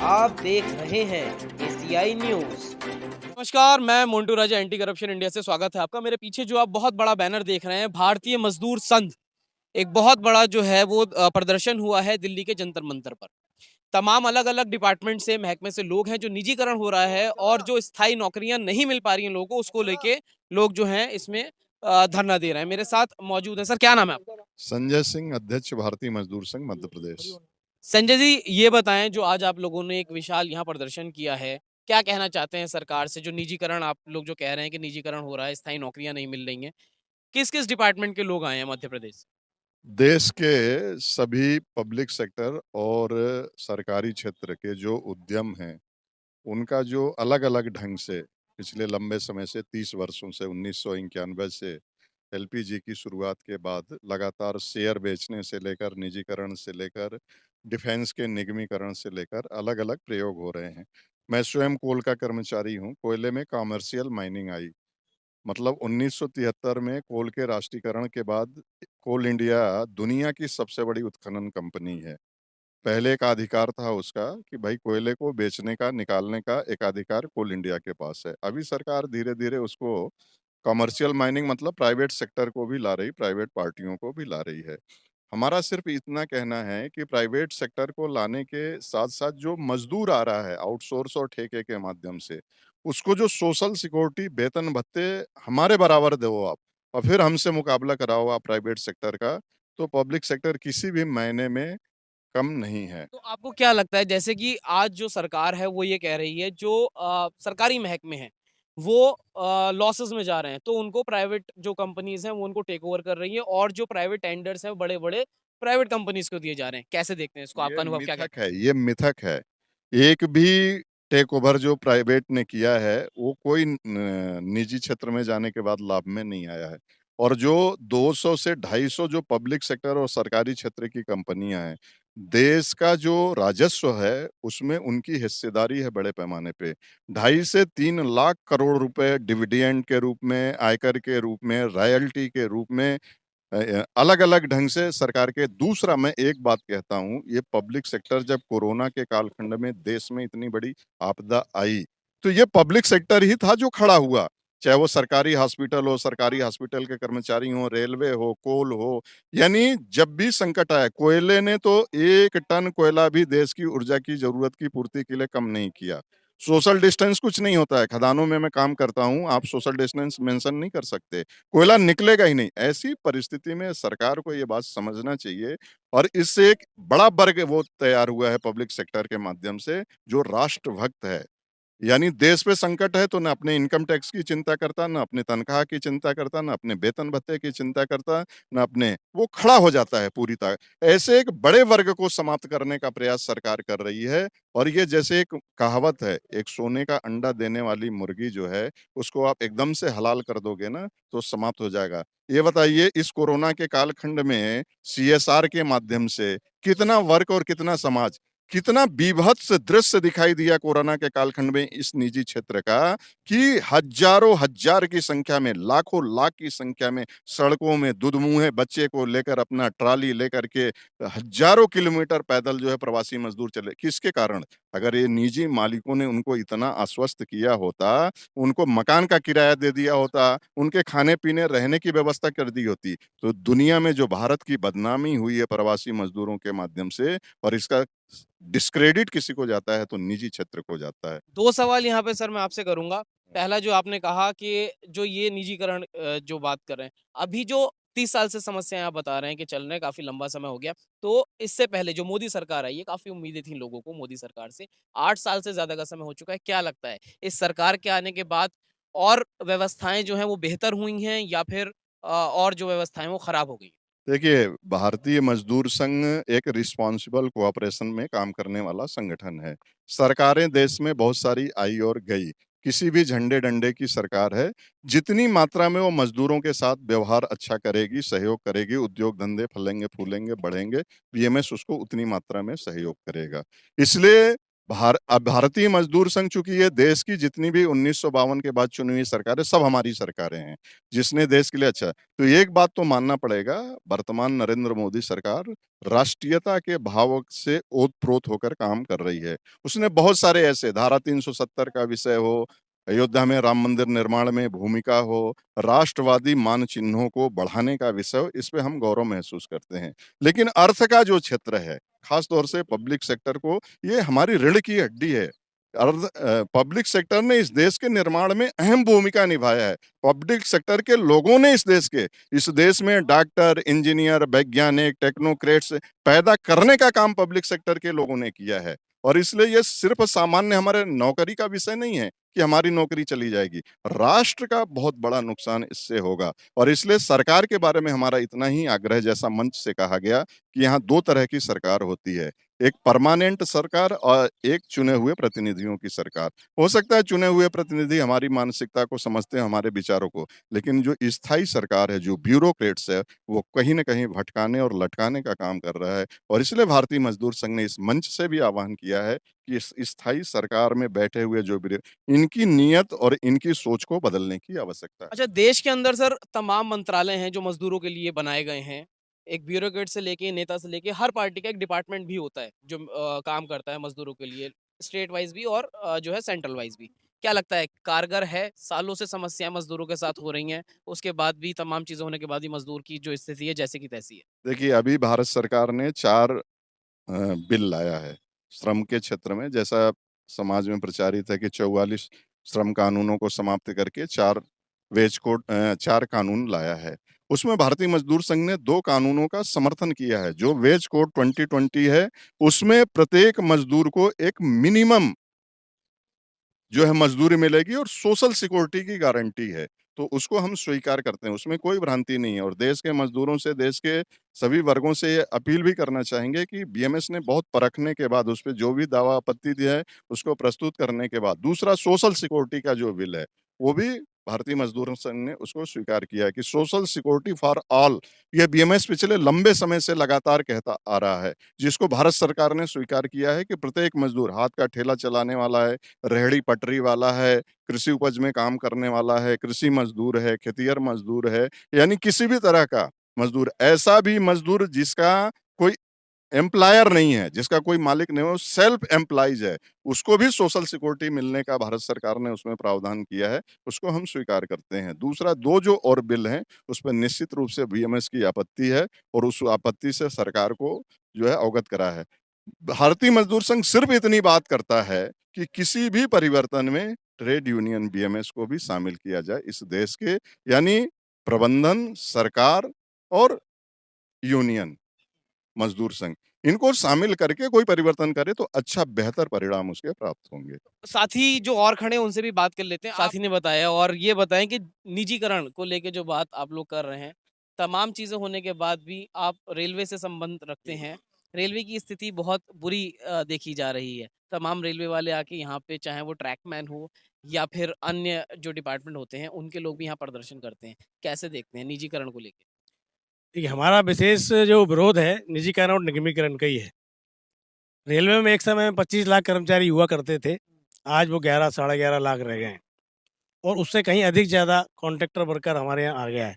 आप देख रहे हैं एसीआई न्यूज। नमस्कार, मैं मोंटू राजा एंटी करप्शन इंडिया से स्वागत है आपका। मेरे पीछे जो आप बहुत बड़ा बैनर देख रहे हैं, भारतीय मजदूर संघ, एक बहुत बड़ा जो है वो प्रदर्शन हुआ है दिल्ली के जंतर मंतर पर। तमाम अलग-अलग डिपार्टमेंट से, महकमे से लोग हैं, जो निजीकरण हो रहा है और जो स्थायी नौकरियां नहीं मिल पा रही हैं लोगों को, उसको लेके लोग जो हैं इसमें धरना दे रहे हैं। मेरे साथ मौजूद है, सर क्या नाम है आपका? संजय सिंह, अध्यक्ष भारतीय मजदूर संघ मध्य प्रदेश। संजय जी, ये बताएं, जो आज आप लोगों ने एक विशाल यहाँ प्रदर्शन किया है, क्या कहना चाहते हैं सरकार से? जो निजीकरण आप लोग जो कह रहे हैं कि निजीकरण हो रहा है, स्थायी नौकरियां नहीं मिल रही हैं, किस-किस डिपार्टमेंट के लोग आए हैं मध्य प्रदेश से? देश के सभी पब्लिक सेक्टर और सरकारी क्षेत्र के जो उद्यम हैं, उनका जो अलग-अलग ढंग से पिछले लंबे समय से 30 वर्षों से 1991 से एलपीजी की शुरुआत के बाद लगातार शेयर बेचने से लेकर, निजीकरण से लेकर, डिफेंस के निगमीकरण से लेकर अलग-अलग प्रयोग हो रहे हैं। मैं स्वयं कोल का कर्मचारी हूँ, कोयले में कमर्शियल माइनिंग आई। मतलब 1973 में कोल के राष्ट्रीयकरण के बाद कोल इंडिया दुनिया की सबसे बड़ी उत्खनन कंपनी है। पहले एक अधिकार था उसका कि भाई कोयले को बेचने का, निकालने का एकाधिकार कोल इंडिया के पास है। अभी सरकार धीरे-धीरे उसको कमर्शियल माइनिंग मतलब प्राइवेट सेक्टर को भी ला रही, प्राइवेट पार्टियों को भी ला रही है। हमारा सिर्फ इतना कहना है कि प्राइवेट सेक्टर को लाने के साथ-साथ जो मज़दूर आ रहा है आउटसोर्स और ठेके के माध्यम से, उसको जो सोशल सिक्योरिटी वेतन-भत्ते हमारे बराबर दो आप और फिर हमसे मुकाबला कराओ आप प्राइवेट सेक्टर का, तो पब्लिक सेक्टर किसी भी मायने में कम नहीं है। तो आपको क्या लगता है, जैसे कि आज जो सरकार है वो ये कह रही है, जो सरकारी महकमे हैं, वो लॉसेस में जा रहे हैं, तो उनको प्राइवेट जो कंपनीज़ हैं वो उनको टेक ओवर कर रही हैं और जो प्राइवेट टेंडर्स हैं, वो बड़े-बड़े प्राइवेट कंपनीज़ को दिए जा रहे हैं। कैसे देखते हैं इसको? आपका अनुभव क्या कहता है? ये मिथक है। एक भी टेक ओवर जो प्राइवेट ने किया है, वो कोई निजी क्षेत्र में जाने के बाद लाभ में नहीं आया है। और जो 200 से 250 जो पब्लिक सेक्टर और सरकारी क्षेत्र की कंपनियाँ हैं, देश का जो राजस्व है, उसमें उनकी हिस्सेदारी है बड़े पैमाने पे। 2.5 से 3 लाख करोड़ रुपए डिविडेंड के रूप में, आयकर के रूप में, रॉयल्टी के रूप में अलग-अलग ढंग से सरकार के दूसरा मैं एक बात कहता हूँ, ये पब्लिक सेक्टर जब कोरोना के कालखंड में देश में इतनी बड़ी आपदा आई, तो ये पब्लिक सेक्टर ही था जो खड़ा हुआ। चाहे वो सरकारी हॉस्पिटल हो, सरकारी हॉस्पिटल के कर्मचारी हों, रेलवे हो, कोल हो, यानी जब भी संकट आया, कोयले ने तो 1 टन कोयला भी देश की ऊर्जा की ज़रूरत की पूर्ति के लिए कम नहीं किया। सोशल डिस्टेंस कुछ नहीं होता है, खदानों में मैं काम करता हूँ, आप सोशल डिस्टेंस मेंशन नहीं कर सकते। कोयला निकलेगा ही नहीं। ऐसी परिस्थिति में सरकार को ये बात समझना चाहिए और इससे एक बड़ा वर्ग वो तैयार हुआ है पब्लिक सेक्टर के माध्यम से, जो राष्ट्रभक्त है। यानी देश पे संकट है तो ना अपने इनकम टैक्स की चिंता करता, ना अपने तनख्वाह की चिंता करता, ना अपने वेतन-भत्ते की चिंता करता, ना अपने वो खड़ा हो जाता है पूरी ऐसे एक बड़े वर्ग को समाप्त करने का प्रयास सरकार कर रही है और ये जैसे एक कहावत है, एक सोने का अंडा देने वाली मुर्गी जो है, उसको आप एकदम से हलाल कर दोगे ना, तो समाप्त हो जाएगा। ये बताइए इस कोरोना के कालखंड में सीएसआर के माध्यम से कितना वर्ग और कितना समाज कितना बीभत्स दृश्य दिखाई दिया कोरोना के कालखंड में इस निजी क्षेत्र का कि हजारों हजार की संख्या में लाखों लाख की संख्या में सड़कों में दुधमुहे बच्चे को लेकर अपना ट्राली लेकर के हजारों किलोमीटर पैदल जो है प्रवासी मजदूर चले किसके कारण अगर ये निजी मालिकों ने उनको इतना आश्वस्त किया होता उनको मकान का किराया दे दिया होता उनके खाने पीने रहने की व्यवस्था कर दी होती तो दुनिया में जो भारत की बदनामी हुई है प्रवासी मजदूरों के माध्यम से और इसका डिस्क्रेडिट किसी को जाता है तो निजी क्षेत्र को जाता है। 2 सवाल यहाँ पे सर मैं आपसे करूँगा। पहला, जो आपने कहा कि जो ये निजीकरण जो बात कर रहे हैं, अभी जो 30 साल से समस्याएँ आप बता रहे हैं कि चल रहे हैं, काफ़ी लंबा समय हो गया। तो इससे पहले जो मोदी सरकार आई है, काफ़ी उम्मीदें थी लोगों को मोदी सरकार से। 8 साल से ज़्यादा का समय हो चुका है। क्या लगता है, इस सरकार के आने के बाद और व्यवस्थाएँ जो हैं वो बेहतर हुई हैं, या फिर और जो व्यवस्थाएँ हैं वो खराब हो गई? देखिए, भारतीय मज़दूर संघ एक रिस्पॉन्सिबल कोऑपरेशन में काम करने वाला संगठन है। सरकारें देश में बहुत सारी आई और गई। किसी भी झंडे-डंडे की सरकार है, जितनी मात्रा में वो मज़दूरों के साथ व्यवहार अच्छा करेगी, सहयोग करेगी, उद्योग-धंधे फलेंगे, फूलेंगे, बढ़ेंगे, पीएमएस उसको उतनी मात्रा में सहयोग करेगा। इसलिए भारतीय मजदूर संघ, चूंकि ये देश की जितनी भी 1952 के बाद चुनी हुई सरकारें, सब हमारी सरकारें हैं, जिसने देश के लिए अच्छा, तो एक बात तो मानना पड़ेगा, वर्तमान नरेंद्र मोदी सरकार राष्ट्रीयता के भाव से ओतप्रोत होकर काम कर रही है। उसने बहुत सारे ऐसे, धारा 370 का विषय हो, अयोध्या में राम मंदिर निर्माण में भूमिका हो, राष्ट्रवादी मानचिन्हों को बढ़ाने का विषय हो, इस पे हम गौरव महसूस करते हैं। लेकिन अर्थ का जो क्षेत्र है, खास तौर से पब्लिक सेक्टर को, ये हमारी रीढ़ की हड्डी है। पब्लिक सेक्टर ने इस देश के निर्माण में अहम भूमिका निभाया है। पब्लिक सेक्टर के लोगों ने इस देश में डॉक्टर, इंजीनियर, वैज्ञानिक, टेक्नोक्रेट्स पैदा करने का काम पब्लिक सेक्टर के लोगों ने किया है। और इसलिए ये सिर्फ सामान्य हमारे नौकरी का विषय नहीं है कि हमारी नौकरी चली जाएगी। राष्ट्र का बहुत बड़ा नुकसान इससे होगा। और इसलिए सरकार के बारे में हमारा इतना ही आग्रह, जैसा मंच से कहा गया, कि यहाँ 2 तरह की सरकार होती है, एक परमानेंट सरकार और एक चुने हुए प्रतिनिधियों की सरकार। हो सकता है चुने हुए प्रतिनिधि हमारी मानसिकता को समझते हैं, हमारे विचारों को, लेकिन जो स्थायी सरकार है, जो ब्यूरोक्रेट्स है, वो कहीं न कहीं भटकाने और लटकाने का काम कर रहा है। और इसलिए भारतीय मजदूर संघ ने इस मंच से भी आह्वान किया है कि इस स्थायी सरकार में बैठे हुए जो इनकी नीयत और इनकी सोच को बदलने की आवश्यकता है। अच्छा, देश के अंदर सर तमाम मंत्रालय हैं जो मजदूरों के लिए बनाए गए हैं। एक ब्यूरोक्रेट से लेके, नेता से लेके हर पार्टी का एक डिपार्टमेंट भी होता है जो काम करता है मजदूरों के लिए, स्टेट वाइज़ भी और जो है सेंट्रल वाइज़ भी। क्या लगता है, कारगर है? सालों से समस्याएँ मजदूरों के साथ हो रही हैं, उसके बाद भी तमाम चीज़ें होने के बाद भी मजदूर की जो स्थिति है जैसे की तैसी है। देखिए, अभी भारत सरकार ने 4 बिल लाया है श्रम के क्षेत्र में। जैसा समाज में प्रचारित है कि 44 श्रम कानूनों को समाप्त करके 4 कानून लाया है। उसमें भारतीय मजदूर संघ ने 2 कानूनों का समर्थन किया है। जो वेज कोड 2020 है, उसमें प्रत्येक मजदूर को एक मिनिमम जो है मजदूरी मिलेगी और सोशल सिक्योरिटी की गारंटी है, तो उसको हम स्वीकार करते हैं, उसमें कोई भ्रांति नहीं है। और देश के मजदूरों से, देश के सभी वर्गों से ये अपील भी करना चाहेंगे कि बीएमएस ने बहुत परखने के बाद, उसपे जो भी दावा आपत्ति दिया है, उसको प्रस्तुत करने के बाद, दूसरा सोशल सिक्योरिटी का जो बिल है, वो भी भारतीय मजदूर संघ ने उसको स्वीकार किया है कि सोशल सिक्योरिटी फॉर ऑल, ये बीएमएस पिछले लंबे समय से लगातार कहता आ रहा है, जिसको भारत सरकार ने स्वीकार किया है कि प्रत्येक मजदूर, हाथ का ठेला चलाने वाला है, रेहड़ी पटरी वाला है, कृषि उपज में काम करने वाला है, कृषि मजदूर है, खेतिहर मजदूर है, यानी किसी भी तरह का मजदूर, ऐसा भी मजदूर जिसका कोई एम्प्लॉयर नहीं है, जिसका कोई मालिक नहीं है, सेल्फ एम्प्लॉइज है, उसको भी सोशल सिक्योरिटी मिलने का भारत सरकार ने उसमें प्रावधान किया है, उसको हम स्वीकार करते हैं। दूसरा, 2 जो और बिल हैं, उसपे निश्चित रूप से बीएमएस की आपत्ति है और उस आपत्ति से सरकार को जो है अवगत करा है। भारतीय मजदूर संघ सिर्फ इतनी बात करता है कि किसी भी परिवर्तन में ट्रेड यूनियन बीएमएस को भी शामिल किया जाए इस देश के, यानी प्रबंधन, सरकार और यूनियन, मजदूर संघ, इनको शामिल करके कोई परिवर्तन करे तो अच्छा बेहतर परिणाम उसके प्राप्त होंगे। साथी जो और खड़े हैं उनसे भी बात कर लेते हैं। साथी ने बताया, और ये बताएं कि निजीकरण को लेके जो बात आप लोग कर रहे हैं, तमाम चीज़ें होने के बाद भी आप रेलवे से संबंध रखते हैं। रेलवे की स्थिति बहुत बुरी देखी जा रही है। तमाम रेलवे वाले आके यहाँ पे, चाहे वो ट्रैकमैन हो या फिर अन्य जो डिपार्टमेंट होते हैं, उनके लोग भी यहाँ प्रदर्शन करते हैं। कैसे देखते हैं निजीकरण को लेके? देखिए, हमारा विशेष जो विरोध है निजीकरण और निगमीकरण का ही है। रेलवे में एक समय में 25 लाख कर्मचारी हुआ करते थे, आज वो 11 साढ़े 11 लाख रह गए हैं और उससे कहीं अधिक ज़्यादा कॉन्ट्रैक्टर वर्कर हमारे यहाँ आ गया है।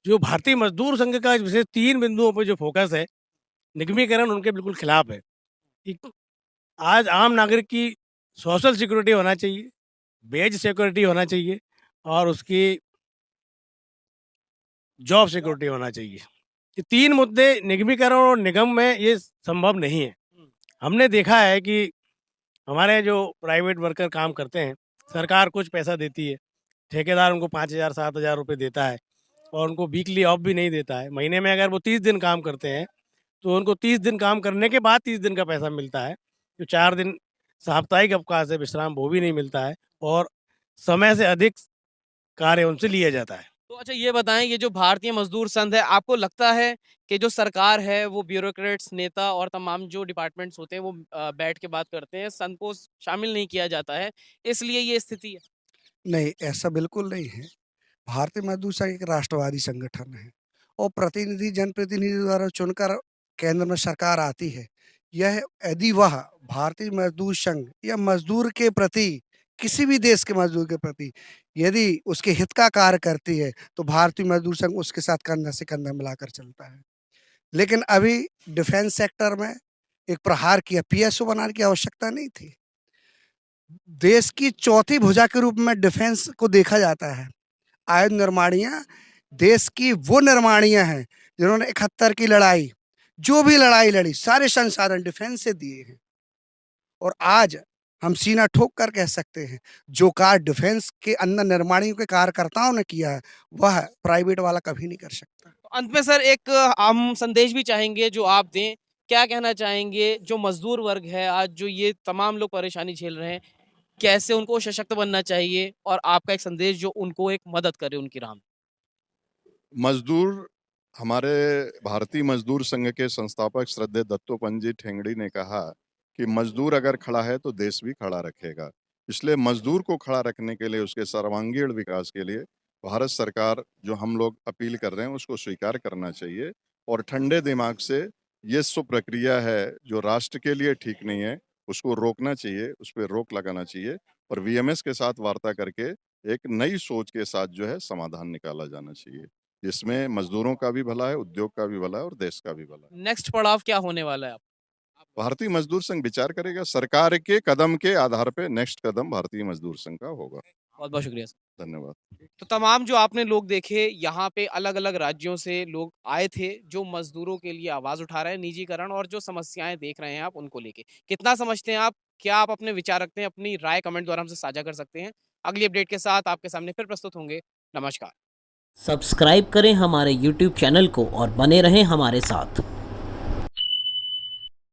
जो भारतीय मजदूर संघ का विशेष 3 बिंदुओं पे जो फोकस है, निगमीकरण उनके बिल्कुल खिलाफ है। एक, आज आम नागरिक की सोशल सिक्योरिटी होना चाहिए, वेज सिक्योरिटी होना चाहिए और उसकी जॉब सिक्योरिटी होना चाहिए। ये 3 मुद्दे निगमीकरण और निगम में ये संभव नहीं है। हमने देखा है कि हमारे जो प्राइवेट वर्कर काम करते हैं, सरकार कुछ पैसा देती है, ठेकेदार उनको 5,000 7,000 रुपये देता है और उनको वीकली ऑफ भी नहीं देता है। महीने में अगर वो 30 दिन काम करते हैं, तो उनको 30 दिन काम करने के बाद 30 दिन का पैसा मिलता है। जो 4 दिन साप्ताहिक अवकाश है, विश्राम, वो भी नहीं मिलता है और समय से अधिक कार्य उनसे लिया जाता है। तो अच्छा, ये बताएं, ये जो भारतीय मजदूर संघ है, आपको लगता है कि जो सरकार है वो ब्यूरोक्रेट्स, नेता और तमाम जो डिपार्टमेंट्स होते हैं वो बैठ के बात करते हैं, संघ को शामिल नहीं किया जाता है, इसलिए ये स्थिति है? नहीं, ऐसा बिल्कुल नहीं है। भारतीय मजदूर संघ एक राष्ट्रवादी संगठन है और प्रतिनिधि जनप्रतिनिधि द्वारा चुनकर केंद्र में सरकार आती है। यह यदि वह भारतीय मजदूर संघ या मजदूर के प्रति, किसी भी देश के मजदूर के प्रति यदि उसके हित का कार्य करती है तो भारतीय मजदूर संघ उसके साथ कंधा से कंधा मिलाकर चलता है। लेकिन अभी डिफेंस सेक्टर में एक प्रहार किया, पीएसओ बनाने की आवश्यकता नहीं थी। देश की चौथी भुजा के रूप में डिफेंस को देखा जाता है। आयुध निर्माणियां देश की वो निर्माणियां हैं जिन्होंने 71 की लड़ाई, जो भी लड़ाई लड़ी, सारे संसाधन डिफेंस से दिए हैं। और आज हम सीना ठोक कर कह सकते हैं जो कार्य डिफेंस के अंदर निर्माणियों के कार्यकर्ताओं ने किया है वह प्राइवेट वाला कभी नहीं कर सकता। अंत में सर एक हम संदेश भी चाहेंगे जो आप दें, क्या कहना चाहेंगे जो मजदूर वर्ग है आज, जो ये तमाम लोग परेशानी झेल रहे हैं, कैसे उनको सशक्त बनना चाहिए, और आपका एक संदेश जो उनको एक मदद करे उनकी राह में? मजदूर, हमारे भारतीय मजदूर संघ के संस्थापक श्रद्धेय दत्तोपंत जी ठेंगड़ी ने कहा कि मजदूर अगर खड़ा है तो देश भी खड़ा रखेगा। इसलिए मजदूर को खड़ा रखने के लिए, उसके सर्वांगीण विकास के लिए भारत सरकार जो हम लोग अपील कर रहे हैं उसको स्वीकार करना चाहिए और ठंडे दिमाग से ये सो प्रक्रिया है जो राष्ट्र के लिए ठीक नहीं है उसको रोकना चाहिए, उस पर रोक लगाना चाहिए और वीएमएस के साथ वार्ता करके एक नई सोच के साथ जो है समाधान निकाला जाना चाहिए, जिसमें मजदूरों का भी भला है, उद्योग का भी भला है और देश का भी भला है। नेक्स्ट पड़ाव क्या होने वाला है? भारतीय मजदूर संघ विचार करेगा, सरकार के कदम के आधार पे नेक्स्ट कदम भारतीय मजदूर संघ का होगा। बहुत बहुत शुक्रिया सर। धन्यवाद। तो तमाम जो आपने लोग देखे, यहाँ पे अलग अलग राज्यों से लोग आए थे जो मजदूरों के लिए आवाज उठा रहे हैं, निजीकरण और जो समस्याएं देख रहे हैं आप उनको लेके। कितना समझते हैं आप, क्या आप अपने विचार रखते हैं, अपनी राय कमेंट द्वारा हमसे साझा कर सकते हैं। अगली अपडेट के साथ आपके सामने फिर प्रस्तुत होंगे। नमस्कार। सब्सक्राइब करें हमारे YouTube चैनल को और बने रहें हमारे साथ।